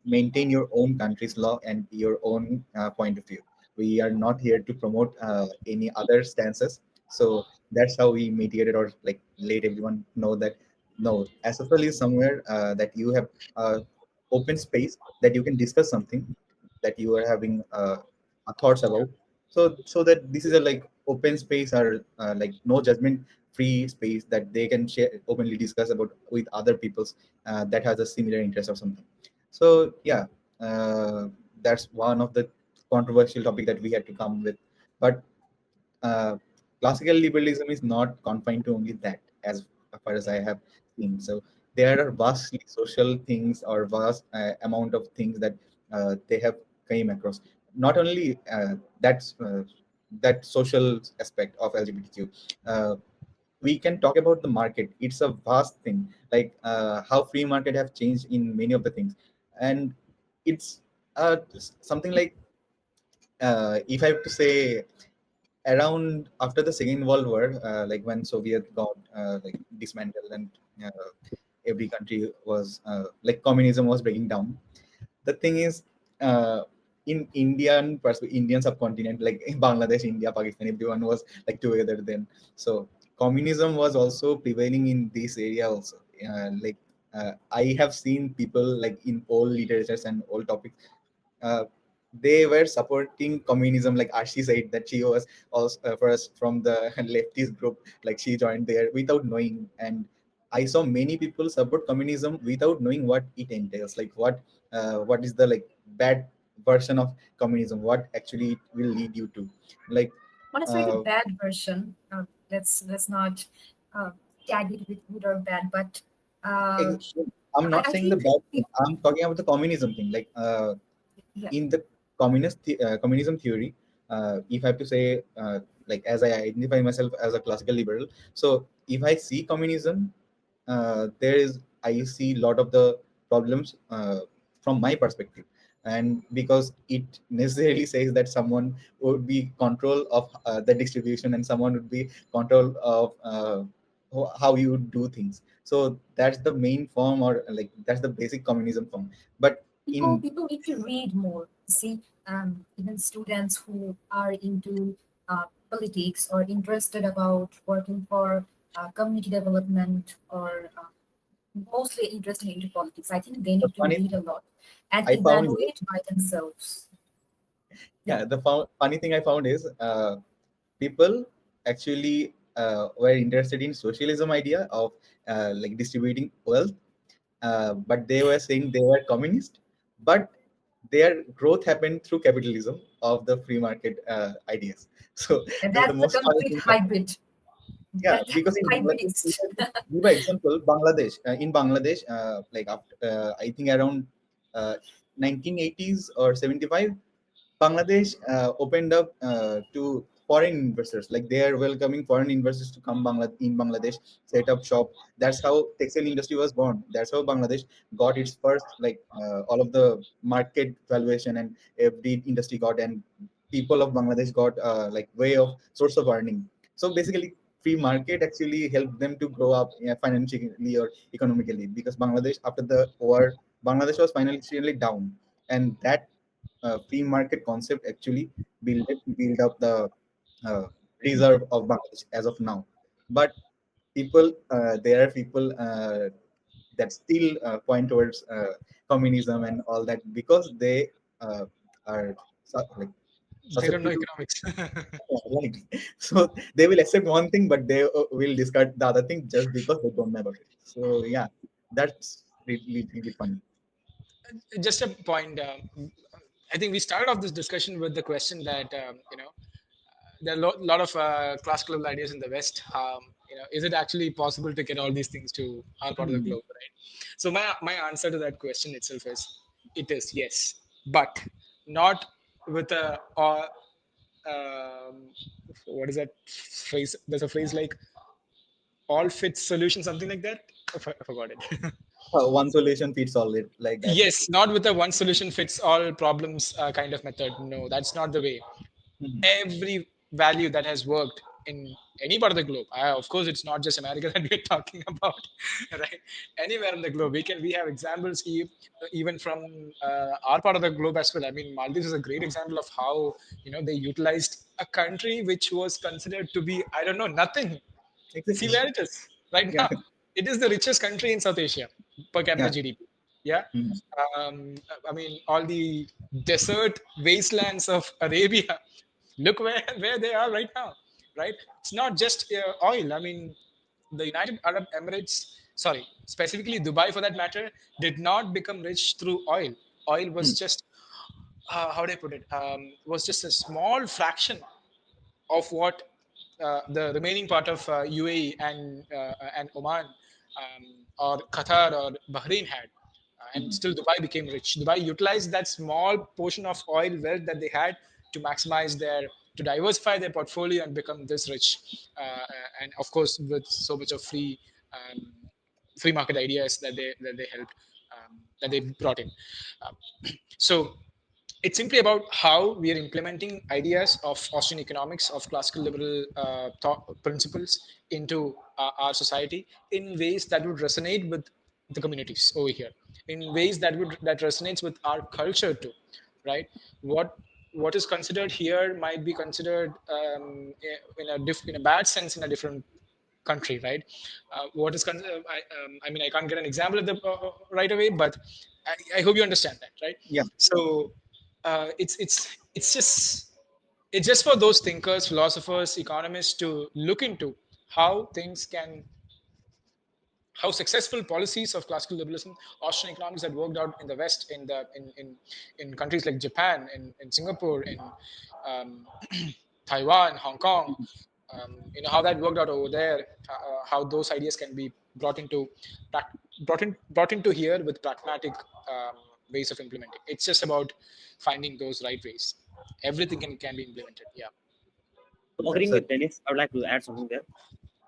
S1: maintain your own country's law and your own point of view. We are not here to promote any other stances. So that's how we mediated or like let everyone know that no, SFL is somewhere that you have open space that you can discuss something that you are having thoughts about, so that this is a like open space or like no judgment free space that they can share openly discuss about with other people's that has a similar interest or something. So yeah, that's one of the controversial topic that we had to come with. But uh, classical liberalism is not confined to only that, as far as I have seen. So there are vastly social things or vast amount of things that they have came across. Not only that social aspect of LGBTQ. We can talk about the market. It's a vast thing, like how free market have changed in many of the things, and it's something like if I have to say around after the Second World War, like when Soviet got like dismantled and every country was like communism was breaking down. The thing is, in Indian subcontinent, like in Bangladesh, India, Pakistan, everyone was like together then. So communism was also prevailing in this area also. Like I have seen people like in all literatures and all topics, uh, they were supporting communism. Like Arshi said that she was also first from the leftist group, like she joined there without knowing. And I saw many people support communism without knowing what it entails, like what is the like bad version of communism, what actually it will lead you to. Like
S2: Not necessarily the
S1: uh,
S2: bad version. Let's not uh, tag it with good or bad, but uh,
S1: ex- I'm not
S2: I
S1: saying the
S2: think
S1: bad thing. I'm talking about the communism thing. Like
S2: yeah.
S1: in the communism theory, if I have to say, like as I identify myself as a classical liberal, so if I see communism, there is I see a lot of the problems from my perspective, and because it necessarily says that someone would be control of the distribution and someone would be control of how you would do things. So that's the main form, or like that's the basic communism form. But
S2: People
S1: in
S2: people need to read more. See, even students who are into politics or interested about working for community development or mostly interested into politics, I think they
S1: the
S2: need to
S1: funny
S2: read a lot and
S1: I found
S2: evaluate by themselves. Yeah,
S1: yeah, the funny thing I found is people actually were interested in socialism idea of like distributing wealth, but they were saying they were communist, but their growth happened through capitalism of the free market ideas. So
S2: and
S1: this is the
S2: that's the
S1: most funny
S2: complete
S1: thing.
S2: hybrid.
S1: Yeah,
S2: That's
S1: because in Bangladesh,
S2: hybridist.
S1: give an example, Bangladesh, in Bangladesh, like after, I think around 1980s or 75, Bangladesh opened up to foreign investors. Like they are welcoming foreign investors to come in Bangladesh, set up shop. That's how textile industry was born. That's how Bangladesh got its first, like all of the market valuation and every industry got, and people of Bangladesh got like way of source of earning. So basically, free market actually helped them to grow up financially or economically, because Bangladesh after the war, Bangladesh was financially down, and that free market concept actually build up the uh, reserve of Bangladesh as of now. But there are people that still point towards communism and all that, because they are like
S3: They don't know
S1: susceptible.
S3: economics.
S1: Right. So they will accept one thing, but they will discard the other thing just because they don't know about it. So yeah, that's really funny.
S3: Just a point. I think we started off this discussion with the question that there are a lot of classical ideas in the West. Is it actually possible to get all these things to our part of the
S1: Hmm.
S3: globe, right? So my answer to that question itself is, it is yes, but not with a um, what is that phrase? There's a phrase like all fits solution, something like that. I forgot it.
S1: One solution fits all, it like that.
S3: Yes, not with a one solution fits all problems kind of method. No, that's not the way.
S1: Mhm.
S3: Every value that has worked in any part of the globe, of course it's not just America that we're talking about, right? Anywhere in the globe, we have examples even from our part of the globe as well. I mean, Maldives is a great example of how they utilized a country which was considered to be, I don't know, nothing. See
S1: Exactly.
S3: where it is right
S1: Yeah.
S3: now. It is the richest country in South Asia per capita
S1: Yeah.
S3: GDP. Yeah.
S1: Mhm.
S3: um, I mean, all the desert wastelands of Arabia, look where they are right now, right? It's not just oil. I mean, the United Arab Emirates, sorry, specifically Dubai for that matter, did not become rich through oil. Oil was
S1: Mm.
S3: just how do I put it, was just a small fraction of what the remaining part of UAE and Oman, or Qatar or Bahrain had. And
S1: Mhm.
S3: still Dubai became rich. Dubai utilized that small portion of oil wealth that they had to maximize to diversify their portfolio and become this rich. And of course, with so much of um, free market ideas that they helped, that they brought in. Um, so it's simply about how we are implementing ideas of Austrian economics, of classical liberal thought principles into our society in ways that would resonate with the communities over here, in ways that resonates with our culture too, right? What what is considered here might be considered in a bad sense in a different country, right? What is I mean, I can't get an example of the right away, but I hope you understand that, right?
S1: Yeah.
S3: So it's just for those thinkers, philosophers, economists to look into how things can how successful policies of classical liberalism, Austrian economics that worked out in the West, in countries like Japan, in Singapore, in um, Taiwan, Hong Kong, how that worked out over there, how those ideas can be brought into here with pragmatic ways of implementing. It's just about finding those right ways. everything can be implemented. Yeah.
S4: So
S1: That's
S4: agreeing
S1: a
S4: with Dennis, I would like to add something there.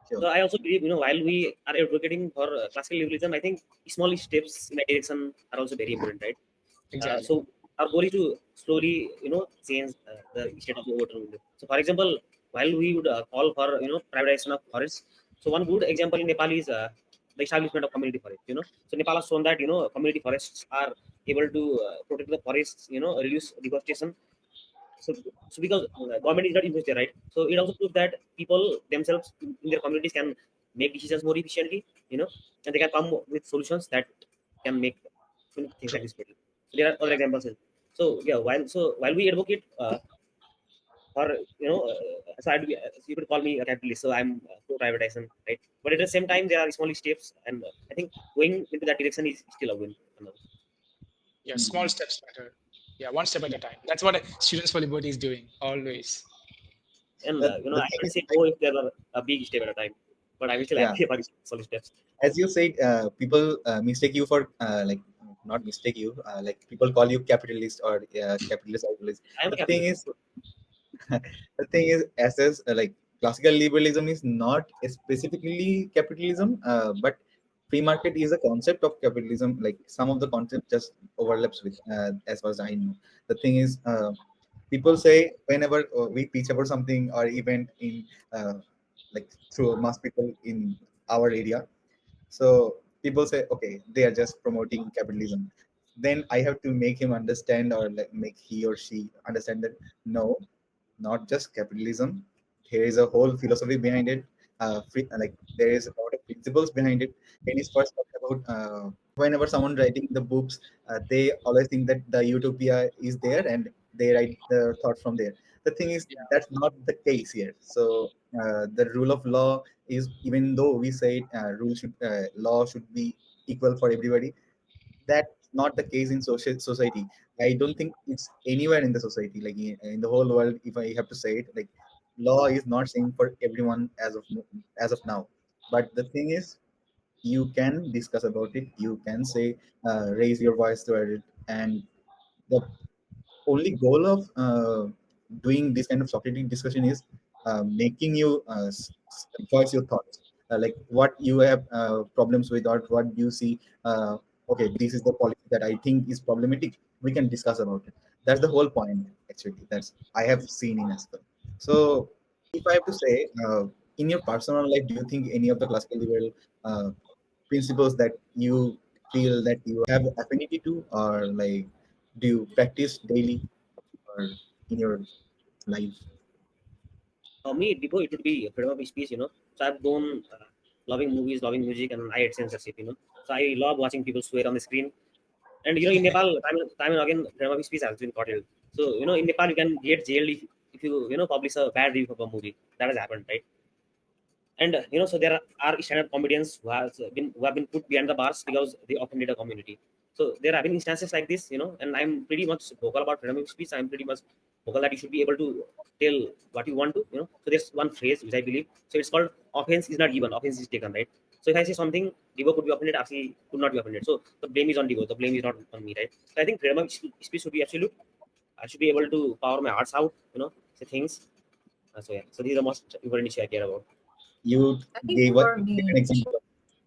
S1: sure.
S4: So I also believe, while we are advocating for classical liberalism, I think small steps in that direction are also very important, right?
S3: Exactly.
S4: So our goal is to slowly, change the state of the water. So, for example, while we would call for, privatization of forests, so one good example in Nepal is the establishment of community forests. So Nepal has shown that community forests are able to protect the forests, reduce deforestation. So, so because government is not invested there, right? So it also proves that people themselves in their communities can make decisions more efficiently, and they can come with solutions that can make things like
S3: True.
S4: this better. So there are other
S3: Yeah.
S4: examples. So yeah, while we advocate for so you could call me a capitalist, so I'm pro privatization, right? But at the same time, there are small steps, and I think going into that direction is still a win.
S3: Yeah. Small
S1: Mhm.
S3: steps matter. Yeah. One step at a time. That's what Students for Liberty is doing always.
S4: And
S1: The
S4: I
S1: thing
S4: can
S1: is,
S4: say no if there are a big step at a time, but I will still
S1: yeah,
S4: agree for small steps.
S1: as you said, people mistake you for like not mistake you, like people call you capitalist or capitalist idealist.
S4: I am a
S1: The thing
S4: capitalist.
S1: is, the thing is, as like classical liberalism is not specifically capitalism, but free market is a concept of capitalism. Like some of the concept just overlaps with, as far as I know. The thing is, people say whenever we teach about something or event in like through mass people in our area, so people say, okay, they are just promoting capitalism. Then I have to make him understand, or like make he or she understand that no, not just capitalism. There is a whole philosophy behind it. Like there is a lot of principles behind it. And it's first talk about whenever someone writing the books, they always think that the utopia is there and they write the thought from there. The thing is
S3: Yeah.
S1: that's not the case here. So the rule of law is, even though we say law should be equal for everybody, that's not the case in social society. I don't think it's anywhere in the society, like in the whole world. If I have to say it, like law is not same for everyone as of now. But the thing is, you can discuss about it. You can say, raise your voice toward it, and the only goal of doing this kind of Socratic discussion is making you voice your thoughts, like what you have problems with or what you see. Okay, this is the policy that I think is problematic. We can discuss about it. That's the whole point, actually. That's I have seen in as well. So, if I have to say, in your personal life, do you think any of the classical liberal uh, principles that you feel that you have affinity to, or like do you practice daily or in your life?
S4: For me, Dibbo, it would be freedom of speech. So I've gone loving movies, loving music, and I hate censorship. So I love watching people swear on the screen. And in Nepal, time and again, freedom of speech has been curtailed. So in Nepal, you can get jailed if you publish a bad review of a movie. That has happened, right? And so there are stand-up comedians who have been put behind the bars because they offended a community. So there have been instances like this, and I'm pretty much vocal about freedom of speech. I'm pretty much vocal that you should be able to tell what you want to. So there's one phrase which I believe, so it's called offense is not given, offense is taken, right? So if I say something, Dibbo could be offended, actually could not be offended, so the blame is on Dibbo, the blame is not on me, right? So I think freedom of speech should be absolute. I should be able to power my hearts out, say things. So yeah, so these are the most important issue I care about.
S1: You
S2: I think
S1: gave
S2: for
S1: give an
S2: me,
S1: example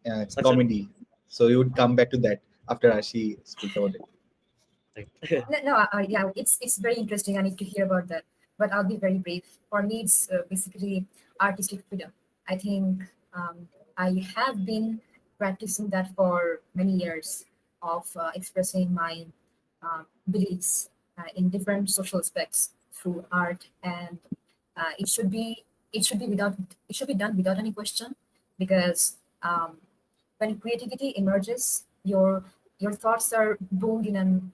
S1: of
S4: Sorry.
S1: comedy, so you would come back to that after Arshi speaks about it.
S2: no, yeah, it's very interesting. I need to hear about that, but I'll be very brief. For me, it's basically artistic freedom. I think I have been practicing that for many years of expressing my beliefs in different social aspects through art, and it should be it should be done without any question, because when creativity emerges, your thoughts are boomed in an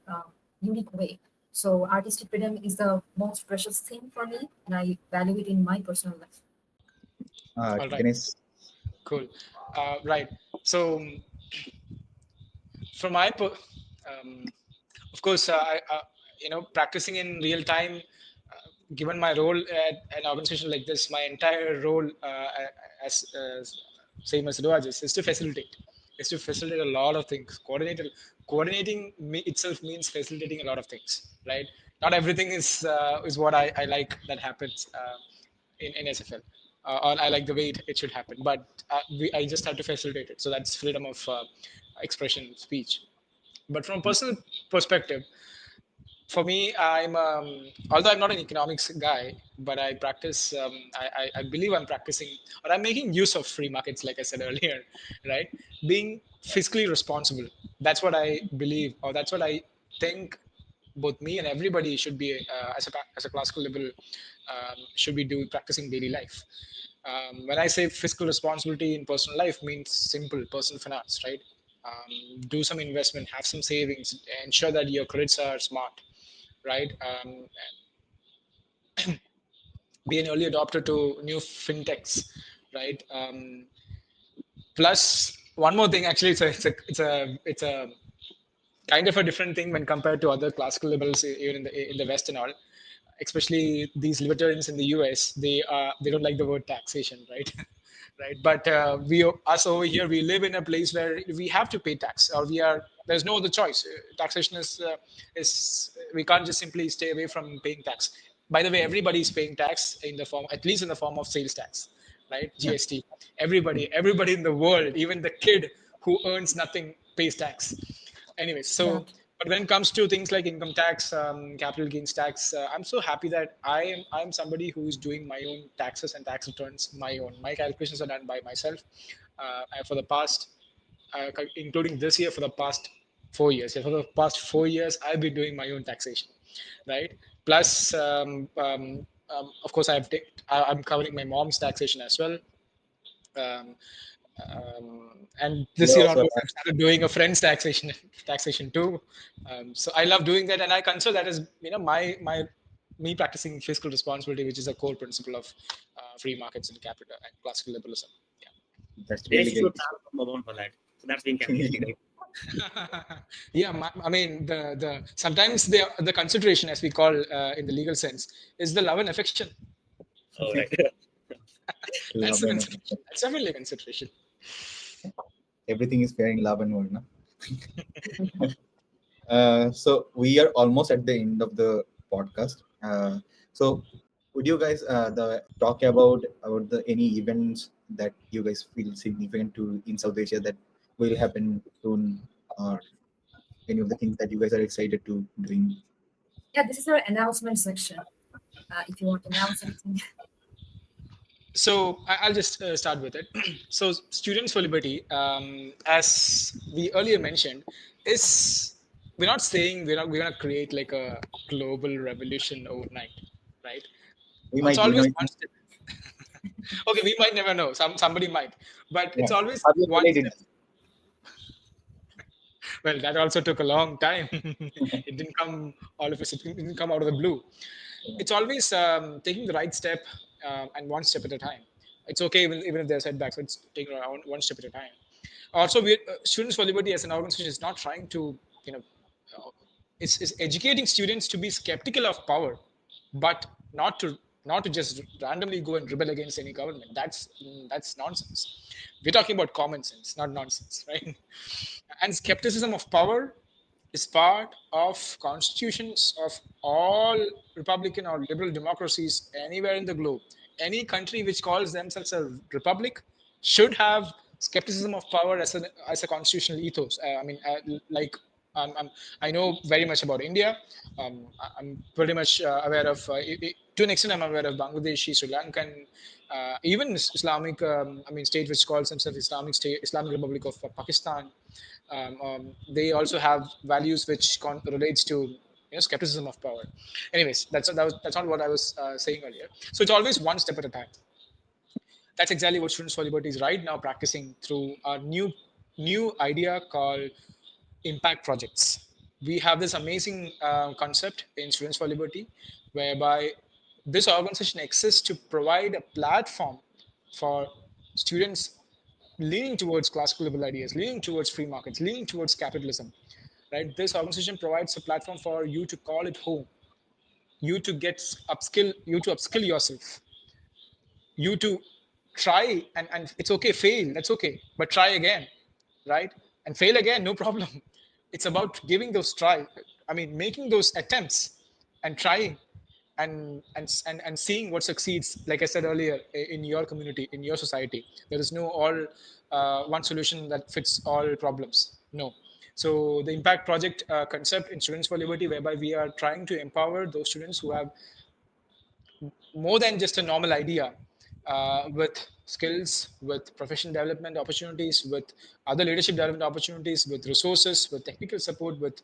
S2: unique way. So artistic freedom is the most precious thing for me, and I value it in my personal life.
S3: All right.
S1: Dennis,
S3: Cool. Right. So from my of course, practicing in real time, given my role at an organization like this, my entire role as same as Riwaj is to facilitate. Is to facilitate a lot of things. Coordinating itself means facilitating a lot of things, right? not everything is what I like that happens in SFL, or I like the way it should happen. But I just have to facilitate it. So that's freedom of expression, speech. But from a personal perspective, for me, I'm although I'm not an economics guy, but I practice. I believe I'm practicing, or I'm making use of free markets, like I said earlier, right? Being fiscally responsible. That's what I believe, or that's what I think. Both me and everybody should be, as a classical liberal, should be do practicing daily life. When I say fiscal responsibility in personal life, means simple personal finance, right? Do some investment, have some savings, ensure that your credits are smart, right? Be an early adopter to new fintechs, right? Plus, one more thing, actually, it's a kind of a different thing when compared to other classical liberals, even in the West and all. Especially these libertarians in the US, they don't like the word taxation, right? Right. But us over here, we live in a place where we have to pay tax, or there's no other choice. Taxation is we can't just simply stay away from paying tax. By the way, everybody is paying tax in the form, at least in the form of sales tax, right?
S1: Yeah.
S3: GST. Everybody in the world, even the kid who earns nothing pays tax. Anyways, so
S2: Right.
S3: but when it comes to things like income tax, capital gains tax, I'm so happy that I'm somebody who is doing my own taxes and tax returns. My calculations are done by myself. For the past, including this year, for the past 4 years. Yeah, for the past 4 years, I've been doing my own taxation, right? Plus, of course, I'm covering my mom's taxation as well. Um, and
S1: You
S3: this year
S1: also
S3: onwards, I've started doing a friend's taxation too. So I love doing that, and I consider that as my me practicing fiscal responsibility, which is a core principle of free markets and capital and classical liberalism.
S1: that's
S4: Dinesh,
S1: really
S4: you should
S1: great.
S4: have some amount for that. So that's being kept legally.
S3: Yeah, yeah. I mean, the sometimes the consideration, as we call in the legal sense, is the love and affection.
S4: All right.
S3: That's
S1: Love
S3: the
S1: and
S3: consideration. That's definitely a consideration.
S1: everything is fair in love and war, no? So we are almost at the end of the podcast. So would you guys the talk about the any events that you guys feel significant to in South Asia that will happen soon, or any of the things that you guys are excited to doing?
S2: Yeah, this is our announcement section. If you want to announce anything.
S3: So I'll just start with it. So Students for Liberty, as we earlier mentioned, is we're not saying we're gonna create like a global revolution overnight, right?
S1: We
S3: It's
S1: might, we
S3: always
S1: might,
S3: one step. Okay, we might never know. Somebody might, but
S1: yeah.
S3: it's always
S1: Have you
S3: one
S1: tried
S3: step. Well, that also took a long time. It didn't come all of us. It didn't come out of the blue.
S1: it?
S3: It's always taking the right step, and one step at a time. It's okay even if there are setbacks. It's taking one step at a time. Also, Students for Liberty as an organization is not trying to, you know, uh, it's educating students to be skeptical of power, but not to just randomly go and rebel against any government. That's nonsense. We're talking about common sense, not nonsense, right? And skepticism of power is part of constitutions of all republican or liberal democracies anywhere in the globe. Any country which calls themselves a republic should have skepticism of power as a constitutional ethos. Like I know very much about India. I'm pretty much aware of, to an extent, I'm aware of Bangladeshi, Sri Lankan, even Islamic, state which calls themselves Islamic State, Islamic Republic of Pakistan. They also have values which relates to skepticism of power. Anyways, that's not what I was saying earlier. So it's always one step at a time. That's exactly what Students for Liberty is right now practicing through our new idea called impact projects. We have this amazing concept in Students for Liberty, whereby this organization exists to provide a platform for students leaning towards classical liberal ideas, leaning towards free markets, leaning towards capitalism. Right? This organization provides a platform for you to call it home, you to upskill yourself, you to try, and it's okay, fail, that's okay, but try again, right? And fail again, no problem. It's about giving those try, making those attempts, and trying and seeing what succeeds. Like I said earlier, in your community, in your society, there is no all one solution that fits all problems. No. So the impact project concept in Students for Liberty, whereby we are trying to empower those students who have more than just a normal idea, with skills, with professional development opportunities, with other leadership development opportunities, with resources, with technical support, with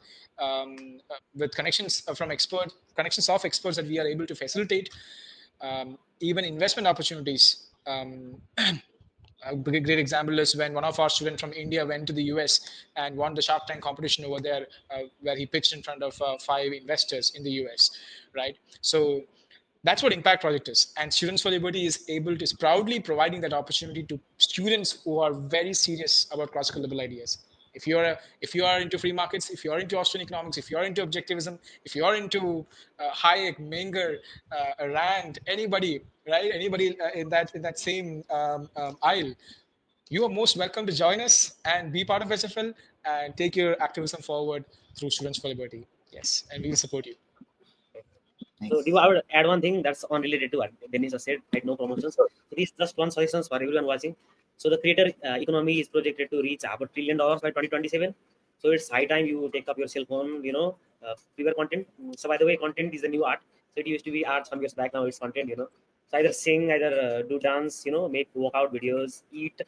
S3: connections from experts, connections of experts that we are able to facilitate, even investment opportunities. A great example is when one of our students from India went to the US and won the Shark Tank competition over there, where he pitched in front of 5 investors in the US, right? So that's what impact project is, and Students for Liberty is proudly providing that opportunity to students who are very serious about classical liberal ideas. If you are into free markets, if you are into Austrian economics, if you are into objectivism, if you are into Hayek, Menger, Rand, anybody, right, anybody in that same aisle, you are most welcome to join us and be part of SFL and take your activism forward through Students for Liberty. Yes, and we will support you.
S4: So,
S1: Nice.
S4: I would add one thing that's unrelated to what Dennis has said, right? No promotions. So, this just one suggestions for everyone watching. So, the creator economy is projected to reach about $1 trillion by 2027. So, it's high time you take up your cell phone, prepare content. So, by the way, content is the new art. So, it used to be art some years back. Now it's content. So, either sing, either do dance, make workout videos, eat,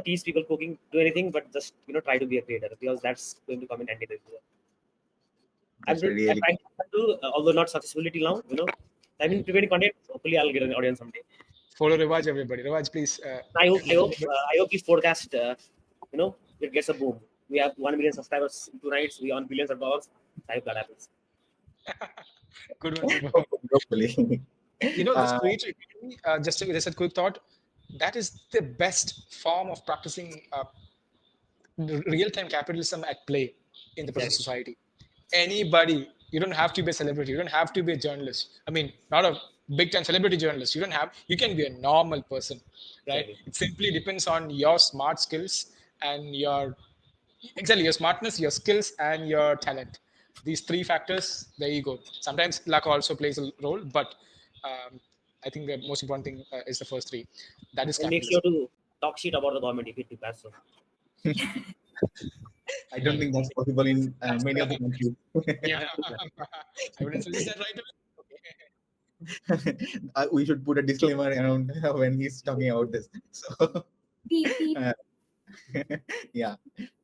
S4: teach people cooking, do anything, but just, try to be a creator because that's going to come in handy. I'm
S1: That's really
S4: trying to do, although not successfully till now. I've been preparing content. Hopefully, I'll get an audience someday.
S3: Follow Riwaj, everybody. Riwaj, please.
S4: I hope this podcast, it gets a boom. We have 1 million subscribers in 2 nights. We earn billions of dollars. I hope that happens.
S3: Good one, Dibbo.
S1: hopefully.
S3: This
S1: uh,
S3: creator economy, just a quick thought, that is the best form of practicing real-time capitalism at play in the present
S4: Exactly.
S3: society. Anybody, you don't have to be a celebrity, you don't have to be a journalist. I mean, not a big-time celebrity journalist. You can be a normal person, right?
S4: Exactly.
S3: It simply depends on your smart skills and your smartness, your skills, and your talent. These three factors, there you go. Sometimes luck also plays a role, but um, I think the most important thing is the first three. That is
S4: And make sure
S3: capitalism.
S4: to talk shit about the government if it passes. So,
S1: I don't think that's possible in many of the countries.
S3: Yeah, I wouldn't suggest that right
S1: We should put a disclaimer around when he's talking about this. So,
S2: Beep, beep.
S1: uh, yeah.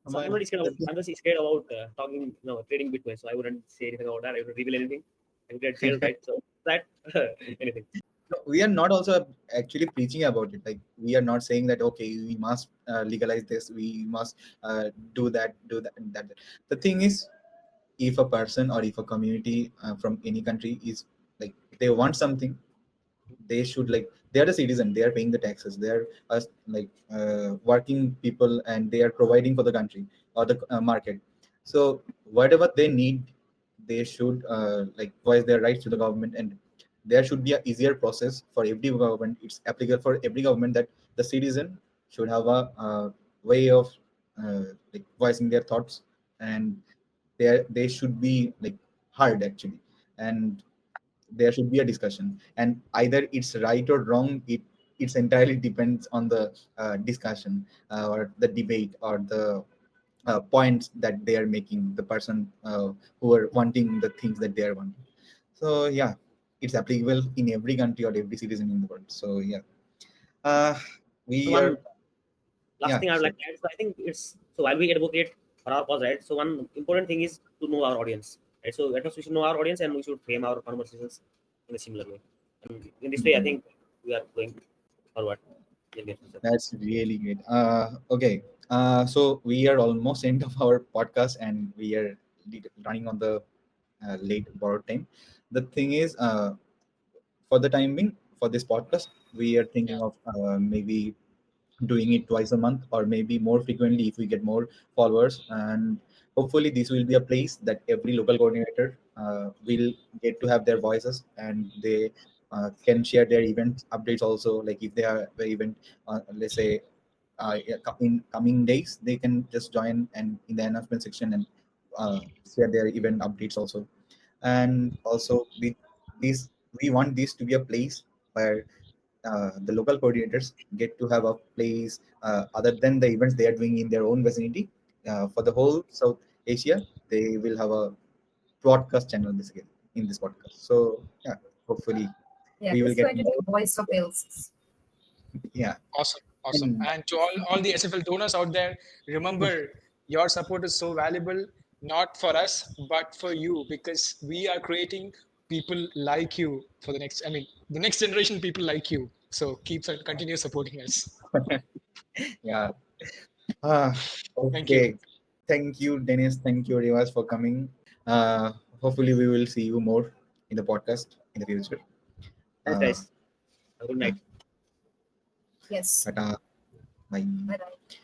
S4: so I'm
S1: But
S4: not scared about. I'm just scared about talking, trading Bitcoin. So I wouldn't say anything about that. I wouldn't reveal anything. I would get jailed, right? So that anything.
S1: we are not also actually preaching about it. Like, we are not saying that okay, we must legalize this, we must do that and that. The thing is, if a person or if a community from any country is like they want something, they should, like, they are the citizen, they are paying the taxes, they are working people, and they are providing for the country or the market. So whatever they need, they should voice their rights to the government, and there should be a easier process for every government. It's applicable for every government that the citizen should have a way of voicing their thoughts, and they should be heard actually, and there should be a discussion, and either it's right or wrong, it's entirely depends on the discussion, or the debate, or the points that they are making, the person who are wanting the things that they are wanting. So yeah, it's applicable in every country or every citizen in the world. So yeah, uh,
S4: So
S1: we
S4: one
S1: are
S4: last
S1: yeah,
S4: thing I would
S1: so
S4: like to add. So I think it's so while we advocate for our cause, right? So one important thing is to know our audience, right? So at first we should know our audience and we should frame our conversations in a similar way. And in this way, I think we are going forward in the future.
S1: that's really great. Okay, so we are almost end of our podcast, and we are running on the late borrowed time. The thing is, for the time being, for this podcast, we are
S3: Yeah.
S1: thinking of maybe doing it twice a month, or maybe more frequently if we get more followers. And hopefully this will be a place that every local coordinator will get to have their voices, and they can share their event updates also. Like if they are the event, let's say yeah, in coming days, they can just join and in the announcement section and share their event updates also. and also this we want this to be a place where the local coordinators get to have a place other than the events they are doing in their own vicinity. For the whole South Asia, they will have a broadcast channel basically in this podcast. So yeah, hopefully
S2: Yeah,
S1: we
S2: this
S1: will
S2: is
S1: get
S2: going to be
S1: more.
S2: voice of Ilses.
S1: Yeah,
S3: Awesome, awesome.
S1: and
S3: And to all the SFL donors out there, remember your support is so valuable, not for us, but for you, because we are creating people like you for the next. I mean, the next generation people like you. So continue supporting us.
S1: yeah. Ah,
S3: Thank you.
S1: okay. Thank you, Dennis. Thank you, Riwaj, for coming. Uh, Hopefully, we will see you more in the podcast in the future.
S4: Thanks,
S1: Uh,
S4: guys. Have a good
S1: yeah.
S4: night.
S2: Yes.
S1: Tata. Bye.
S2: Bye bye.